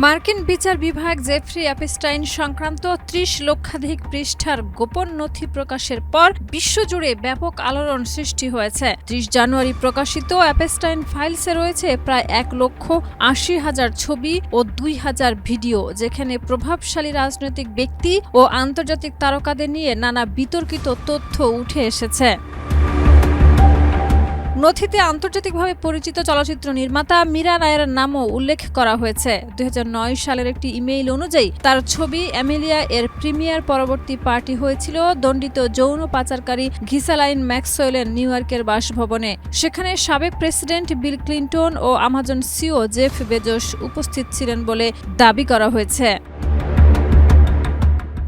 মার্কিন বিচার বিভাগ জেফ্রি অ্যাপস্টাইন সংক্রান্ত ৩০ লক্ষাধিক পৃষ্ঠার গোপন নথি প্রকাশের পর বিশ্বজুড়ে ব্যাপক আলোড়ন সৃষ্টি হয়েছে। ৩০ জানুয়ারি প্রকাশিত অ্যাপস্টাইন ফাইলসে রয়েছে প্রায় ১,৮০,০০০ ছবি ও ২,০০০ ভিডিও, যেখানে প্রভাবশালী রাজনৈতিক ব্যক্তি ও আন্তর্জাতিক তারকাদের নিয়ে নানা বিতর্কিত তথ্য উঠে এসেছে। নথিতে আন্তর্জাতিকভাবে পরিচিত চলচ্চিত্র নির্মাতা মীরা নায়ার নামও উল্লেখ করা হয়েছে। ২০০৯ সালের একটি ইমেইল অনুযায়ী তার ছবি অ্যামেলিয়া এর প্রিমিয়ার পরবর্তী পার্টি হয়েছিল দণ্ডিত যৌন পাচারকারী ঘিসালাইন ম্যাক্সওয়েলের নিউ ইয়র্কের বাসভবনে। সেখানে সাবেক প্রেসিডেন্ট বিল ক্লিন্টন ও আমাজন সিইও জেফ বেজোস উপস্থিত ছিলেন বলে দাবি করা হয়েছে।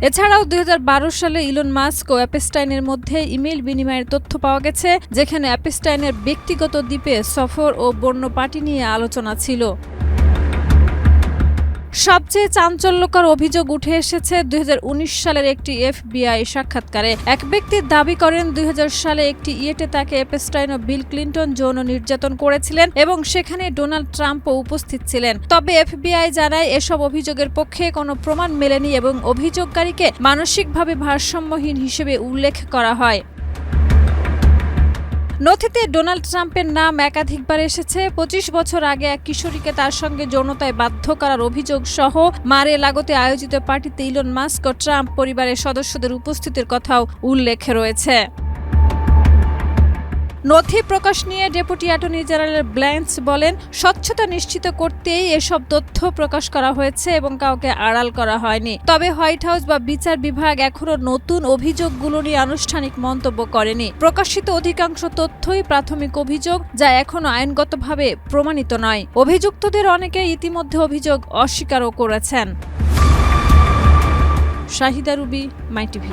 এছাড়াও ২০১২ সালে ইলন মাস্ক ও অ্যাপস্টাইনের মধ্যে ইমেইল বিনিময়ের তথ্য পাওয়া গেছে, যেখানে অ্যাপস্টাইনের ব্যক্তিগত দ্বীপে সফর ও বন্য পার্টি নিয়ে আলোচনা ছিল। সবচেয়ে চাঞ্চল্যকর অভিযোগ উঠে এসেছে ২০১৯ সালের একটি এফবিআই সাক্ষাৎকারে। এক ব্যক্তি দাবি করেন ২০০০ সালে একটি ইয়েটে তাকে অ্যাপস্টাইন ও বিল ক্লিন্টন যৌন নির্যাতন করেছিলেন এবং সেখানে ডোনাল্ড ট্রাম্পও উপস্থিত ছিলেন। তবে এফবিআই জানায় এসব অভিযোগের পক্ষে কোনো প্রমাণ মেলেনি এবং অভিযোগকারীকে মানসিকভাবে ভারসাম্যহীন হিসেবে উল্লেখ করা হয়। নথিতে ডোনাল্ড ট্রাম্পের নাম একাধিকবার এসেছে। ২৫ বছর আগে এক কিশোরীকে তার সঙ্গে যৌনতায় বাধ্য করার অভিযোগ সহ মারে লাগোতে আয়োজিত পার্টিতে ইলন মাস্ক ও ট্রাম্প পরিবারের সদস্যদের উপস্থিতির কথাও উল্লেখ রয়েছে। নথি প্রকাশ নিয়ে ডেপুটি অ্যাটর্নি জেনারেল ব্ল্যান্স বলেন, স্বচ্ছতা নিশ্চিত করতেই এসব তথ্য প্রকাশ করা হয়েছে এবং কাউকে আড়াল করা হয়নি। তবে হোয়াইট হাউস বা বিচার বিভাগ এখনো নতুন অভিযোগগুলো নিয়ে আনুষ্ঠানিক মন্তব্য করেনি। প্রকাশিত অধিকাংশ তথ্যই প্রাথমিক অভিযোগ, যা এখনো আইনগতভাবে প্রমাণিত নয়। অভিযুক্তদের অনেকে ইতিমধ্যে অভিযোগ অস্বীকারও করেছেন। শাহিদা রুবি, মাই টিভি।